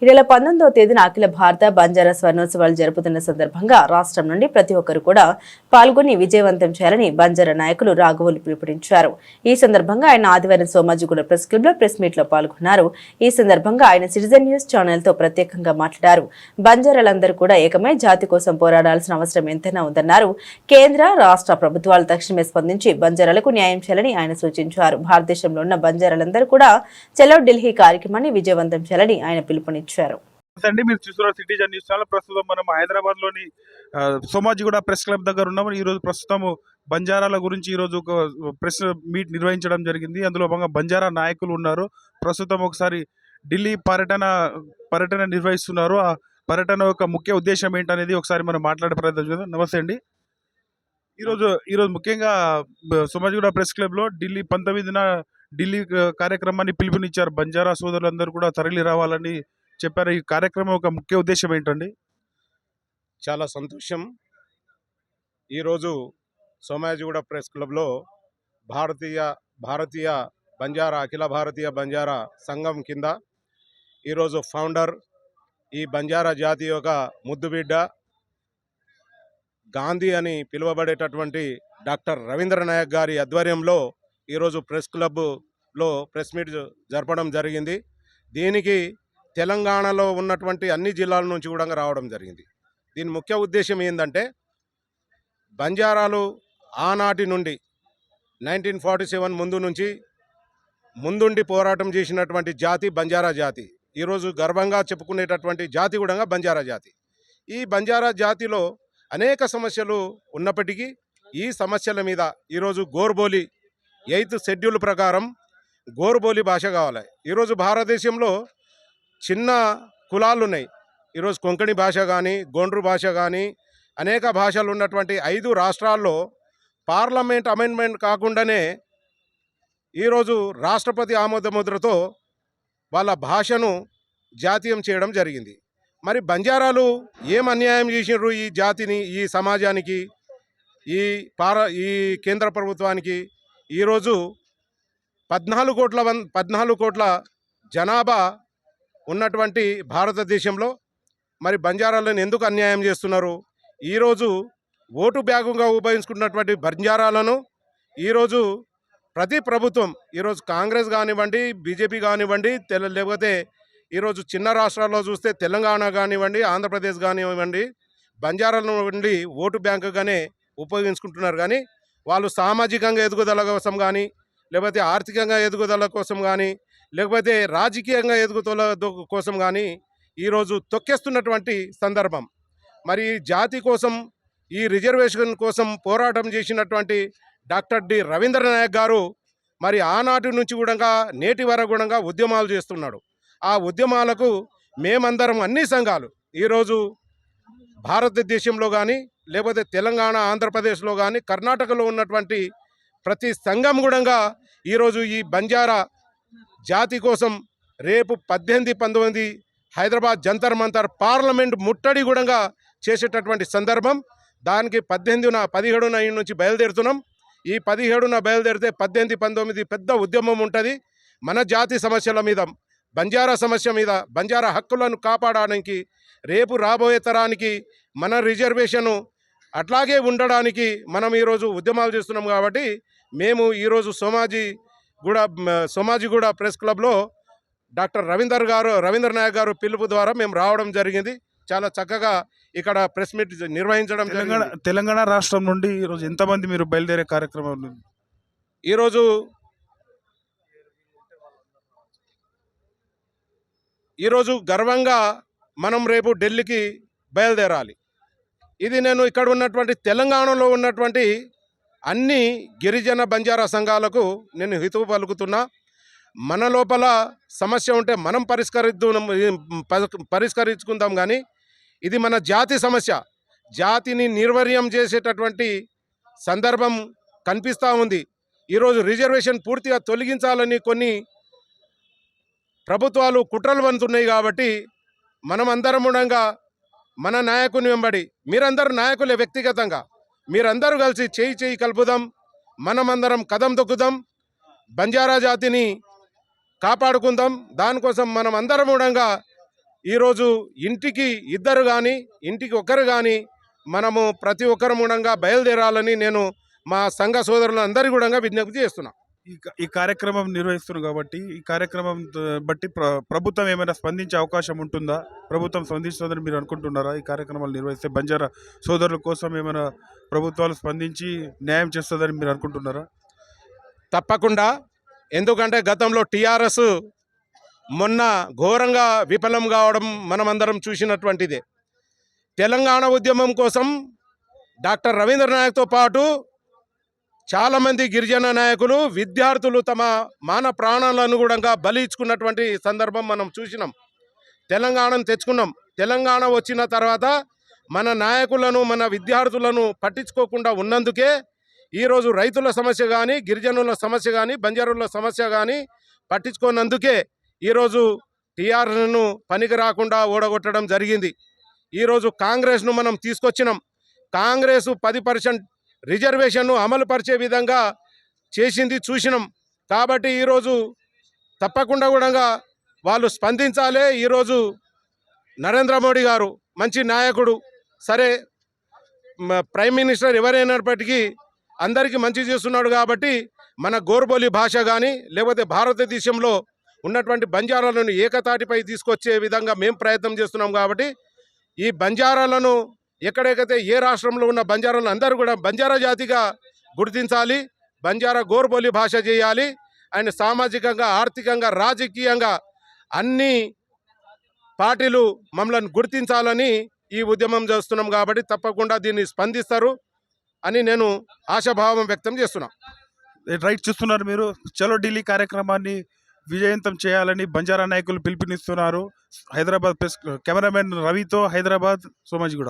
ఈ నెల 19వ తేదీన అఖిల భారత బంజారా స్వర్ణోత్సవాలు జరుపుతున్న సందర్భంగా రాష్ట్రం నుండి ప్రతి ఒక్కరు కూడా పాల్గొని విజయవంతం చేయాలని బంజారా నాయకులు రాఘవులు పిలుపునిచ్చారు. ఈ సందర్భంగా ఆయన ఆదివారం సోమాజిగూడ ప్రెస్ క్లబ్ లో ప్రెస్ మీట్ లో పాల్గొన్నారు. ఈ సందర్భంగా ఆయన సిటిజన్ న్యూస్ ఛానల్ తో ప్రత్యేకంగా మాట్లాడారు. బంజారాలందరూ కూడా ఏకమై జాతి కోసం పోరాడాల్సిన అవసరం ఎంతైనా ఉందన్నారు. కేంద్ర రాష్ట్ర ప్రభుత్వాలు తక్షణమే స్పందించి బంజారాలకు న్యాయం చేయాలని ఆయన సూచించారు. భారతదేశంలో ఉన్న బంజారాలందరూ కూడా చలో ఢిల్లీ కార్యక్రమాన్ని విజయవంతం చేయాలని ఆయన పిలుపునిచ్చారు. మీరు చూస్తున్నారు సిటిజన్ న్యూస్ ఛానల్. ప్రస్తుతం మనం హైదరాబాద్ లోని సోమాజిగూడ ప్రెస్ క్లబ్ దగ్గర ఉన్నాము. ఈ రోజు ప్రస్తుతం బంజారాల గురించి ఈ రోజు ఒక ప్రెస్ మీట్ నిర్వహించడం జరిగింది. అందులో భాగంగా బంజారా నాయకులు ఉన్నారు. ప్రస్తుతం ఒకసారి ఢిల్లీ పర్యటన నిర్వహిస్తున్నారు. ఆ పర్యటన యొక్క ముఖ్య ఉద్దేశం ఏంటనేది ఒకసారి మనం మాట్లాడే ప్రయత్నం చేద్దాం. నమస్తే అండి. ఈరోజు ముఖ్యంగా సోమాజిగూడ ప్రెస్ క్లబ్ లో ఢిల్లీ కార్యక్రమాన్ని పిలుపునిచ్చారు. బంజారా సోదరులందరూ కూడా తరలి రావాలని చెప్పారు. ఈ కార్యక్రమం ఒక ముఖ్య ఉద్దేశం ఏంటండి? చాలా సంతోషం. ఈరోజు సోమాజిగూడ ప్రెస్ క్లబ్లో భారతీయ బంజారా అఖిల భారతీయ బంజారా సంఘం కింద ఈరోజు ఫౌండర్, ఈ బంజారా జాతి యొక్క ముద్దుబిడ్డ, గాంధీ అని పిలువబడేటటువంటి డాక్టర్ రవీంద్ర నాయక్ గారి ఆధ్వర్యంలో ఈరోజు ప్రెస్ క్లబ్లో ప్రెస్ మీట్ జరపడం జరిగింది. దీనికి తెలంగాణలో ఉన్నటువంటి అన్ని జిల్లాల నుంచి కూడా రావడం జరిగింది. దీని ముఖ్య ఉద్దేశం ఏంటంటే, బంజారాలు ఆనాటి నుండి 1947 ముందుండి పోరాటం చేసినటువంటి జాతి బంజారా జాతి. ఈరోజు గర్వంగా చెప్పుకునేటటువంటి జాతి కూడా బంజారా జాతి. ఈ బంజారా జాతిలో అనేక సమస్యలు ఉన్నప్పటికీ ఈ సమస్యల మీద ఈరోజు గోర్బోలి 8th షెడ్యూల్ ప్రకారం గోర్బోలి భాష కావాలి. ఈరోజు భారతదేశంలో చిన్న కులాలు ఉన్నాయి. ఈరోజు కొంకణి భాష కానీ, గోండ్రు భాష కానీ, అనేక భాషలు ఉన్నటువంటి 5 రాష్ట్రాల్లో పార్లమెంట్ అమెండ్మెంట్ కాకుండానే ఈరోజు రాష్ట్రపతి ఆమోద ముద్రతో వాళ్ళ భాషను జాతీయం చేయడం జరిగింది. మరి బంజారాలు ఏం అన్యాయం చేసినారు ఈ జాతిని, ఈ సమాజానికి, ఈ కేంద్ర ప్రభుత్వానికి? ఈరోజు 14 కోట్ల జనాభా ఉన్నటువంటి భారతదేశంలో మరి బంజారాలను ఎందుకు అన్యాయం చేస్తున్నారు? ఈరోజు ఓటు బ్యాగుగా ఉపయోగించుకున్నటువంటి బంజారాలను ఈరోజు ప్రతి ప్రభుత్వం, ఈరోజు కాంగ్రెస్ కానివ్వండి, బీజేపీ కానివ్వండి, లేకపోతే ఈరోజు చిన్న రాష్ట్రాల్లో చూస్తే తెలంగాణ కానివ్వండి, ఆంధ్రప్రదేశ్ కానివ్వండి, బంజారాల నుండి ఓటు బ్యాంకుగానే ఉపయోగించుకుంటున్నారు. కానీ వాళ్ళు సామాజికంగా ఎదుగుదల కోసం కానీ, లేకపోతే ఆర్థికంగా ఎదుగుదల కోసం కానీ, లేకపోతే రాజకీయంగా ఎదుగుదల కోసం కానీ ఈరోజు తొక్కేస్తున్నటువంటి సందర్భం. మరి జాతి కోసం, ఈ రిజర్వేషన్ కోసం పోరాటం చేసినటువంటి డాక్టర్ డి రవీంద్ర నాయక్ గారు మరి ఆనాటి నుంచి కూడా నేటి వరకు కూడా ఉద్యమాలు చేస్తున్నాడు. ఆ ఉద్యమాలకు మేమందరం అన్ని సంఘాలు ఈరోజు భారతదేశంలో కానీ, లేకపోతే తెలంగాణ, ఆంధ్రప్రదేశ్లో కానీ, కర్ణాటకలో ఉన్నటువంటి ప్రతి సంఘం కూడా ఈరోజు ఈ బంజారా జాతి కోసం రేపు 18, 19 హైదరాబాద్ జంతర్ మంతర్ పార్లమెంట్ ముట్టడి కూడా చేసేటటువంటి సందర్భం. దానికి 17న నుంచి బయలుదేరుతున్నాం. ఈ 17న బయలుదేరితే 18, 19 పెద్ద ఉద్యమం ఉంటుంది. మన జాతి సమస్యల మీద, బంజారా సమస్య మీద, బంజారా హక్కులను కాపాడడానికి, రేపు రాబోయే తరానికి మన రిజర్వేషను అట్లాగే ఉండడానికి మనం ఈరోజు ఉద్యమాలు చేస్తున్నాం. కాబట్టి మేము ఈరోజు సోమాజిగూడ ప్రెస్ క్లబ్లో డాక్టర్ రవీంద్ర నాయక్ గారు పిలుపు ద్వారా మేము రావడం జరిగింది. చాలా చక్కగా ఇక్కడ ప్రెస్ మీట్ నిర్వహించడం. తెలంగాణ రాష్ట్రం నుండి ఈరోజు ఎంతమంది మీరు బయలుదేరే కార్యక్రమం? ఈరోజు గర్వంగా మనం రేపు ఢిల్లీకి బయలుదేరాలి. ఇది నేను ఇక్కడ ఉన్నటువంటి తెలంగాణలో ఉన్నటువంటి అన్ని గిరిజన బంజారా సంఘాలకు నేను హితవు పలుకుతున్నా. మన లోపల సమస్య ఉంటే మనం పరిష్కరించుకుందాం. కానీ ఇది మన జాతి సమస్య. జాతిని నిర్వీర్యం చేసేటటువంటి సందర్భం కనిపిస్తూ ఉంది. ఈరోజు రిజర్వేషన్ పూర్తిగా తొలగించాలని కొన్ని ప్రభుత్వాలు కుట్రలు వంతున్నాయి. కాబట్టి మనమందరం ఉండగా మన నాయకుని వెంబడి, మీరందరూ నాయకులే, వ్యక్తిగతంగా మీరందరూ కలిసి చేయి కలుపుదాం. మనమందరం కదం తొక్కుదాం. బంజారా జాతిని కాపాడుకుందాం. దానికోసం మనం అందరం కూడా ఈరోజు ఇంటికి ఇద్దరు కానీ ఇంటికి ఒకరు కానీ మనము ప్రతి ఒక్కరు మూలంగా బయలుదేరాలని నేను మా సంఘ సోదరులందరి కూడా విజ్ఞప్తి చేస్తున్నా. ఈ కార్యక్రమం నిర్వహిస్తున్నారు కాబట్టి ఈ కార్యక్రమం బట్టి ప్రభుత్వం ఏమైనా స్పందించే అవకాశం ఉంటుందా? ప్రభుత్వం స్పందిస్తుందని మీరు అనుకుంటున్నారా? ఈ కార్యక్రమాలు నిర్వహిస్తే బంజారా సోదరుల కోసం ఏమైనా ప్రభుత్వాలు స్పందించి న్యాయం చేస్తుందని మీరు అనుకుంటున్నారా? తప్పకుండా. ఎందుకంటే గతంలో టీఆర్ఎస్ మొన్న ఘోరంగా విఫలం కావడం మనమందరం చూసినటువంటిదే. తెలంగాణ ఉద్యమం కోసం డాక్టర్ రవీంద్ర నాయక్తో పాటు చాలామంది గిరిజన నాయకులు విద్యార్థులు తమ మాన ప్రాణాలను కూడా బలి ఇచ్చుకున్నటువంటి సందర్భం మనం చూసినాం. తెలంగాణను తెచ్చుకున్నాం. తెలంగాణ వచ్చిన తర్వాత మన నాయకులను మన విద్యార్థులను పట్టించుకోకుండా ఉన్నందుకే ఈరోజు రైతుల సమస్య కానీ గిరిజనుల సమస్య కానీ బంజారుల సమస్య కానీ పట్టించుకోనందుకే ఈరోజు టీఆర్ఎస్ను పనికి రాకుండా ఓడగొట్టడం జరిగింది. ఈరోజు కాంగ్రెస్ను మనం తీసుకొచ్చినాం. కాంగ్రెస్ 10% రిజర్వేషన్ను అమలు పరిచే విధంగా చేసింది చూసినాం. కాబట్టి ఈరోజు తప్పకుండా కూడా వాళ్ళు స్పందించాలి. ఈరోజు నరేంద్ర మోడీ గారు మంచి నాయకుడు, సరే ప్రైమ్ మినిస్టర్ ఎవరైనప్పటికీ అందరికీ మంచి చేస్తున్నాడు. కాబట్టి మన గోర్బోలి భాష కానీ లేకపోతే భారతదేశంలో ఉన్నటువంటి బంజారాలను ఏకతాటిపై తీసుకొచ్చే విధంగా మేము ప్రయత్నం చేస్తున్నాం. కాబట్టి ఈ బంజారాలను ఎక్కడెక్కడైతే ఏ రాష్ట్రంలో ఉన్న బంజారాలను అందరూ కూడా బంజారా జాతిగా గుర్తించాలి. బంజారా గోర్బోలి భాష చేయాలి. అండ్ సామాజికంగా ఆర్థికంగా రాజకీయంగా అన్ని పార్టీలు మమ్మల్ని గుర్తించాలని ఈ ఉద్యమం చేస్తున్నాం. కాబట్టి తప్పకుండా దీన్ని స్పందిస్తారు అని నేను ఆశాభావం వ్యక్తం చేస్తున్నా. రైట్ చూస్తున్నారు మీరు. చలో ఢిల్లీ కార్యక్రమాన్ని విజయవంతం చేయాలని బంజారా నాయకులు పిలుపునిస్తున్నారు. హైదరాబాద్ ప్రెస్ కెమెరామెన్ రవితో హైదరాబాద్ సోమాజిగూడ.